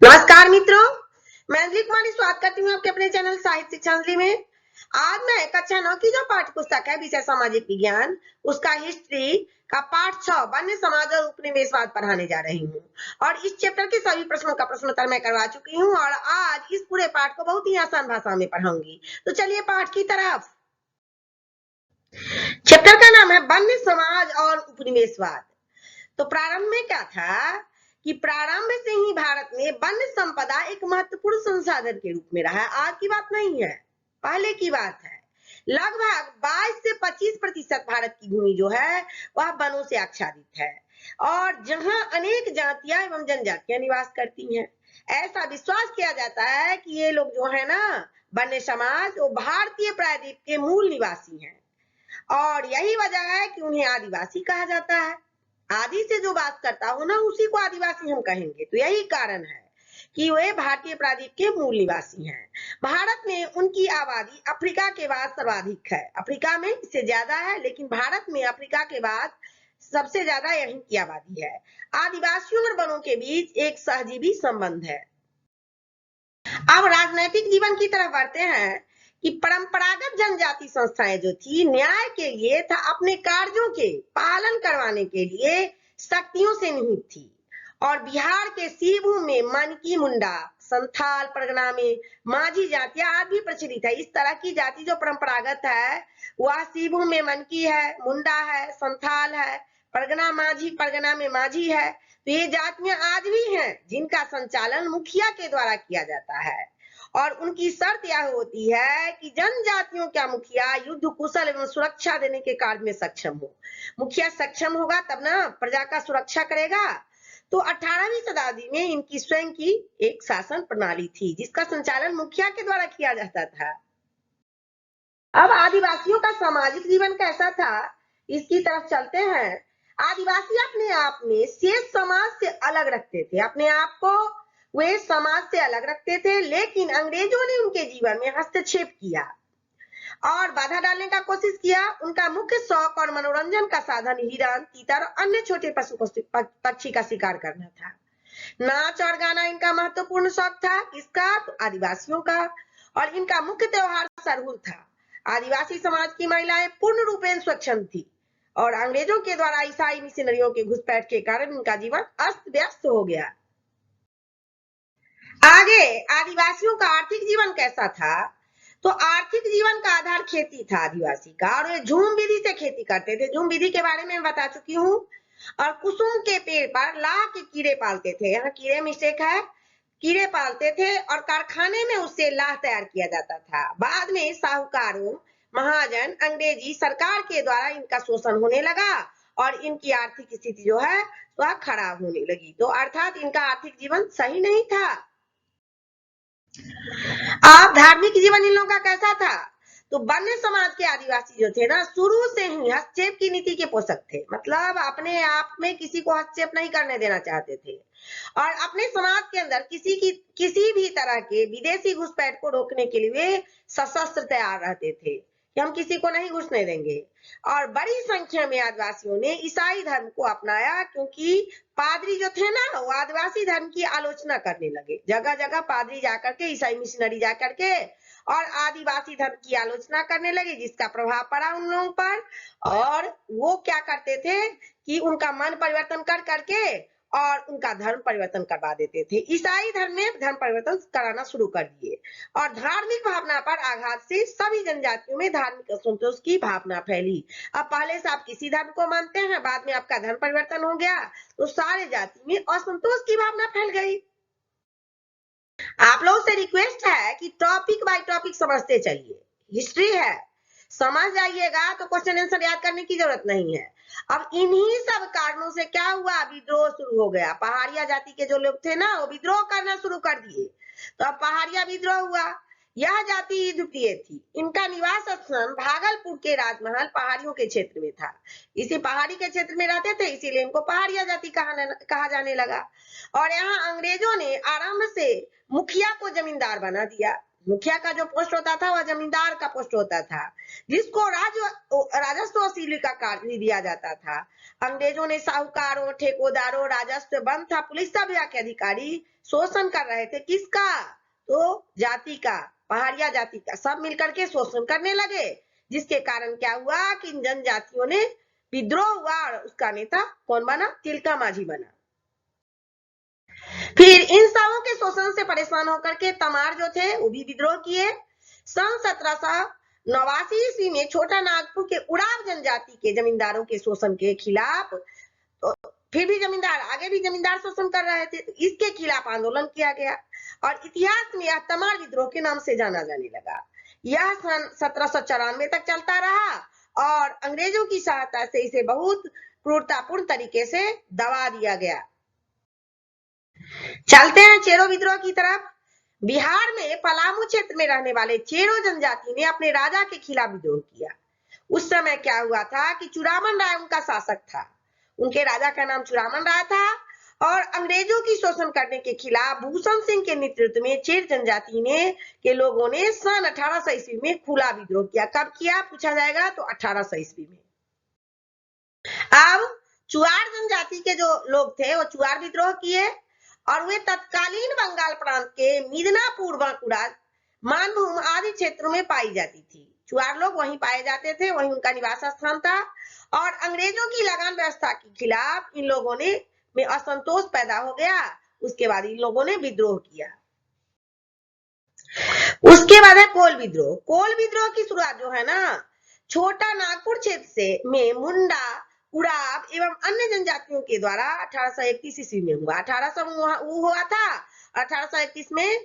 नमस्कार मित्रों, मैं अंजलि कुमारी स्वागत करती हूँ आपके अपने चैनल साहित्य शिक्षा अंजलि में। आज मैं कक्षा 9 की जो पाठ्य पुस्तक है विषय सामाजिक विज्ञान, उसका हिस्ट्री का पाठ 6 वन्य समाज और उपनिवेशवाद पढ़ाने जा रही हूँ। और इस चैप्टर के सभी प्रश्नों का प्रश्नोत्तर मैं करवा चुकी हूँ और आज इस पूरे पाठ को बहुत ही आसान भाषा में पढ़ाऊंगी। तो चलिए पाठ की तरफ। चैप्टर का नाम है वन्य समाज और उपनिवेशवाद। तो प्रारंभ में क्या था कि प्रारंभ से ही भारत में वन्य संपदा एक महत्वपूर्ण संसाधन के रूप में रहा है। आज की बात नहीं है, पहले की बात है। लगभग 22 से 25% भारत की भूमि जो है वह वनों से आच्छादित है और जहां अनेक जातियां एवं जनजातियां निवास करती हैं। ऐसा विश्वास किया जाता है कि ये लोग जो है ना वन्य समाज वो भारतीय प्रायद्वीप के मूल निवासी हैं और यही वजह है कि उन्हें आदिवासी कहा जाता है। आदि से जो बात करता हो ना उसी को आदिवासी हम कहेंगे। तो यही कारण है कि वे भारतीय प्रायद्वीप के मूल निवासी हैं। भारत में उनकी आबादी अफ्रीका के बाद सर्वाधिक है। अफ्रीका में इससे ज्यादा है, लेकिन भारत में अफ्रीका के बाद सबसे ज्यादा यहीं की आबादी है। आदिवासियों और वनों के बीच एक सहजीवी संबंध है। अब राजनैतिक जीवन की तरफ बढ़ते हैं कि परंपरागत जनजाति संस्थाएं जो थी न्याय के लिए था अपने कार्यों के पालन करवाने के लिए शक्तियों से निहित थी। और बिहार के सिंहभूम में मनकी मुंडा, संथाल परगना में माझी जातियां आज भी प्रचलित है। इस तरह की जाति जो परंपरागत है वह सिंहभूम में मनकी है, मुंडा है, संथाल है, परगना माझी, परगना में माझी है। तो ये जातियां आज भी हैं जिनका संचालन मुखिया के द्वारा किया जाता है और उनकी शर्त यह होती है कि जनजातियों का मुखिया युद्ध कुशल एवं सुरक्षा देने के कार्य में सक्षम हो। मुखिया सक्षम होगा तब ना प्रजा का सुरक्षा करेगा। तो 18वीं शताब्दी में इनकी स्वयं की एक शासन प्रणाली थी जिसका संचालन मुखिया के द्वारा किया जाता था। अब आदिवासियों का सामाजिक जीवन कैसा था इसकी तरफ चलते हैं। आदिवासी अपने आप में शेष समाज से अलग रखते थे, अपने आप को वे समाज से अलग रखते थे, लेकिन अंग्रेजों ने उनके जीवन में हस्तक्षेप किया और बाधा डालने का कोशिश किया। उनका मुख्य शौक और मनोरंजन का साधन हिरण, तीतर और अन्य छोटे पशु पक्षी का शिकार करना था। नाच और गाना इनका महत्वपूर्ण शौक था। किसका? तो आदिवासियों का। और इनका मुख्य त्योहार सरहुल था। आदिवासी समाज की महिलाएं पूर्ण रूपेण स्वच्छंद थी और अंग्रेजों के द्वारा ईसाई मिशनरियों के घुसपैठ के कारण इनका जीवन अस्त व्यस्त हो गया। आगे आदिवासियों का आर्थिक जीवन कैसा था? तो आर्थिक जीवन का आधार खेती था आदिवासी का और वे झूम विधि से खेती करते थे। झूम विधि के बारे में बता चुकी हूँ। और कुसुम के पेड़ पर लाह के कीड़े पालते थे। यहाँ कीड़े मिस्टेक है, कीड़े पालते थे और कारखाने में उससे लाह तैयार किया जाता था। बाद में साहूकारों, महाजन, अंग्रेजी सरकार के द्वारा इनका शोषण होने लगा और इनकी आर्थिक स्थिति जो है वह खराब होने लगी। तो अर्थात इनका आर्थिक जीवन सही नहीं था। अब धार्मिक जीवन इन लोगों का कैसा था? तो वन्य समाज के आदिवासी जो थे ना शुरू से ही हस्तक्षेप की नीति के पोषक थे। मतलब अपने आप में किसी को हस्तक्षेप नहीं करने देना चाहते थे और अपने समाज के अंदर किसी भी तरह के विदेशी घुसपैठ को रोकने के लिए सशस्त्र तैयार रहते थे कि हम किसी को नहीं घुसने देंगे। और बड़ी संख्या में आदिवासियों ने ईसाई धर्म को अपनाया क्योंकि पादरी जो थे ना वो आदिवासी धर्म की आलोचना करने लगे। जगह जगह पादरी जाकर के, ईसाई मिशनरी जाकर के और आदिवासी धर्म की आलोचना करने लगे, जिसका प्रभाव पड़ा उन लोगों पर। और वो क्या करते थे कि उनका मन परिवर्तन कर करके और उनका धर्म परिवर्तन करवा देते थे। ईसाई धर्म में धर्म परिवर्तन कराना शुरू कर दिए और धार्मिक भावना पर आघात से सभी जनजातियों में धार्मिक असंतोष की भावना फैली। अब पहले से आप किसी धर्म को मानते हैं, बाद में आपका धर्म परिवर्तन हो गया तो सारे जाति में असंतोष की भावना फैल गई। आप लोगों से रिक्वेस्ट है कि टॉपिक बाय टॉपिक समझते चलिए। हिस्ट्री है, समझ जाइएगा तो क्वेश्चन आंसर याद करने की जरूरत नहीं है। अब इन्हीं सब कारणों से क्या हुआ, विद्रोह शुरू हो गया। पहाड़िया जाति के जो लोग थे ना वो विद्रोह करना शुरू कर दिए। तो अब पहाड़िया विद्रोह हुआ। यह जाति युद्ध प्रिय थी। इनका निवास स्थान भागलपुर के राजमहल पहाड़ियों के क्षेत्र में था। इसी पहाड़ी के क्षेत्र में रहते थे, इसीलिए इनको पहाड़िया जाति कहा जाने लगा। और यहाँ अंग्रेजों ने आरंभ से मुखिया को जमींदार बना दिया। मुखिया का जो पोस्ट होता था वह जमींदार का पोस्ट होता था, जिसको राजस्व वसूली का कार्य दिया जाता था। अंग्रेजों ने साहूकारों, ठेकेदारों, राजस्व बंद था, पुलिस विभाग के अधिकारी शोषण कर रहे थे। किसका? तो जाति का, पहाड़िया जाति का, सब मिलकर के शोषण करने लगे, जिसके कारण क्या हुआ कि इन जनजातियों ने विद्रोह हुआ और उसका नेता कौन बना? तिलका मांझी बना। फिर इन सबों के शोषण से परेशान होकर के तमार जो थे वो भी विद्रोह किए। सन 1789 ईस्वी में छोटा नागपुर के उड़ाव जनजाति के जमींदारों के शोषण के खिलाफ, तो फिर भी जमींदार आगे भी जमींदार शोषण कर रहे थे, तो इसके खिलाफ आंदोलन किया गया और इतिहास में यह तमार विद्रोह के नाम से जाना जाने लगा। यह सन 1794 तक चलता रहा और अंग्रेजों की सहायता से इसे बहुत क्रूरतापूर्ण तरीके से दबा दिया गया। चलते हैं चेरो विद्रोह की तरफ। बिहार में पलामू क्षेत्र में रहने वाले चेरो जनजाति ने अपने राजा के खिलाफ विद्रोह किया। उस समय क्या हुआ था कि चुरामन राय उनका शासक था, उनके राजा का नाम चुरामन राय था और अंग्रेजों की शोषण करने के खिलाफ भूषण सिंह के नेतृत्व में चेर जनजाति के लोगों ने सन 1800 ईस्वी में खुला विद्रोह किया। कब किया पूछा जाएगा? तो 1800 ईस्वी में। अब चुआर जनजाति के जो लोग थे वो चुआर विद्रोह किए और वे तत्कालीन बंगाल प्रांत के मिदनापुर, बांकुड़ा, मानभूम आदि क्षेत्रों में पाई जाती थी। चुआर लोग वहीं पाए जाते थे, वहीं उनका निवास स्थान था और अंग्रेजों की लगान व्यवस्था के खिलाफ इन लोगों ने में असंतोष पैदा हो गया। उसके बाद इन लोगों ने विद्रोह किया। उसके बाद है कोल विद्रोह। कोल विद्रोह की शुरुआत जो है ना, छोटा नागपुर क्षेत्र से में मुंडा, उड़ाव एवं अन्य जनजातियों के द्वारा 1831 ईस्वी में हुआ। 1800 हुआ था, 1831 में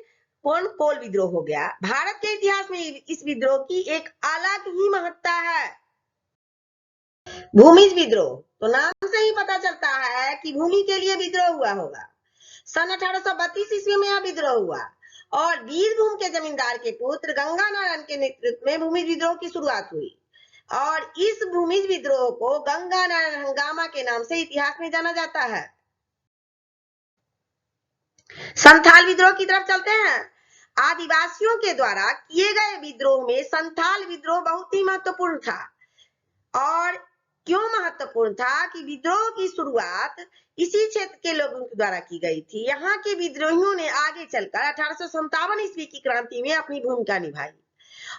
कोल विद्रोह हो गया। भारत के इतिहास में इस विद्रोह की एक अलग ही महत्ता है। भूमिज विद्रोह, तो नाम से ही पता चलता है कि भूमि के लिए विद्रोह हुआ होगा। सन 1832 ईस्वी में यह विद्रोह हुआ और बीरभूम के जमींदार के पुत्र गंगा नारायण के नेतृत्व में भूमिज विद्रोह की शुरुआत हुई और इस भूमिज विद्रोह को गंगा नारायण हंगामा के नाम से इतिहास में जाना जाता है। संथाल विद्रोह की तरफ चलते हैं। आदिवासियों के द्वारा किए गए विद्रोह में संथाल विद्रोह बहुत ही महत्वपूर्ण था। और क्यों महत्वपूर्ण था कि विद्रोह की शुरुआत इसी क्षेत्र के लोगों के द्वारा की गई थी। यहाँ के विद्रोहियों ने आगे चलकर 1857 ईस्वी की क्रांति में अपनी भूमिका निभाई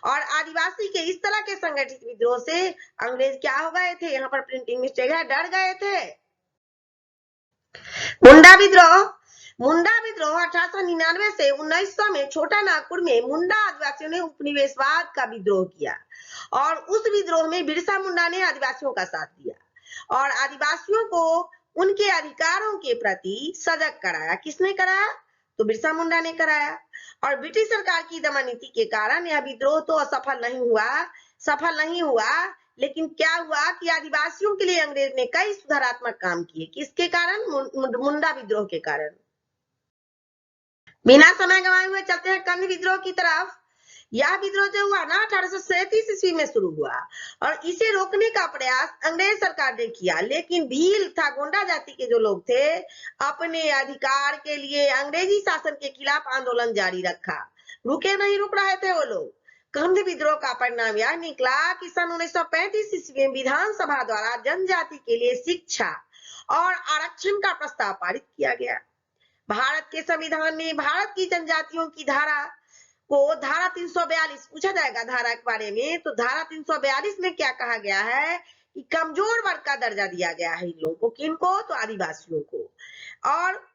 और आदिवासी के इस तरह के संगठित विद्रोह से अंग्रेज क्या हो गए थे? यहाँ पर प्रिंटिंग मिस्टेक है, डर गए थे। मुंडा विद्रोह। मुंडा विद्रोह 1899 से 1900 में छोटा नागपुर में मुंडा आदिवासियों ने उपनिवेशवाद का विद्रोह किया और उस विद्रोह में बिरसा मुंडा ने आदिवासियों का साथ दिया और आदिवासियों को उनके अधिकारों के प्रति सजग कराया। किसने कराया? तो बिरसा मुंडा ने कराया और ब्रिटिश सरकार की दमन नीति के कारण यह विद्रोह तो सफल नहीं हुआ, लेकिन क्या हुआ कि आदिवासियों के लिए अंग्रेज ने कई सुधारात्मक काम किए। किसके कारण? मुंडा विद्रोह के कारण। बिना समय गंवाए हुए चलते हैं कंद विद्रोह की तरफ। यह विद्रोह जो हुआ ना 1837 ईस्वी में शुरू हुआ और इसे रोकने का प्रयास अंग्रेज सरकार ने किया, लेकिन भील तथा गोंडा जाति के जो लोग थे अपने अधिकार के लिए अंग्रेजी शासन के खिलाफ आंदोलन जारी रखा। रुक रहे थे वो लोग। कंद विद्रोह का परिणाम यह निकला कि सन 1935 ईस्वी में विधानसभा द्वारा जनजाति के लिए शिक्षा और आरक्षण का प्रस्ताव पारित किया गया। भारत के संविधान में भारत की जनजातियों की धारा 342 पूछा जाएगा धारा के बारे में, तो धारा 342 में क्या कहा गया है कि कमजोर वर्ग का दर्जा दिया गया है इन लोगों को। किनको? तो आदिवासियों को। और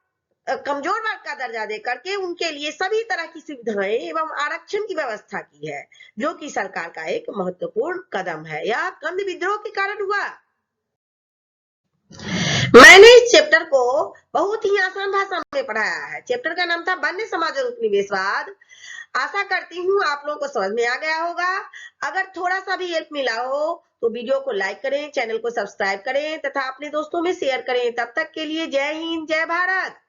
कमजोर वर्ग का दर्जा देकर के उनके लिए सभी तरह की सुविधाएं एवं आरक्षण की व्यवस्था की है, जो कि सरकार का एक महत्वपूर्ण कदम है। यह कंद विद्रोह के कारण हुआ। मैंने इस चैप्टर को बहुत ही आसान भाषा में पढ़ाया है। चैप्टर का नाम था वन्य समाज और उपनिवेशवाद। आशा करती हूँ आप लोगों को समझ में आ गया होगा। अगर थोड़ा सा भी हेल्प मिला हो तो वीडियो को लाइक करें, चैनल को सब्सक्राइब करें तथा अपने दोस्तों में शेयर करें। तब तक के लिए जय हिंद, जय भारत।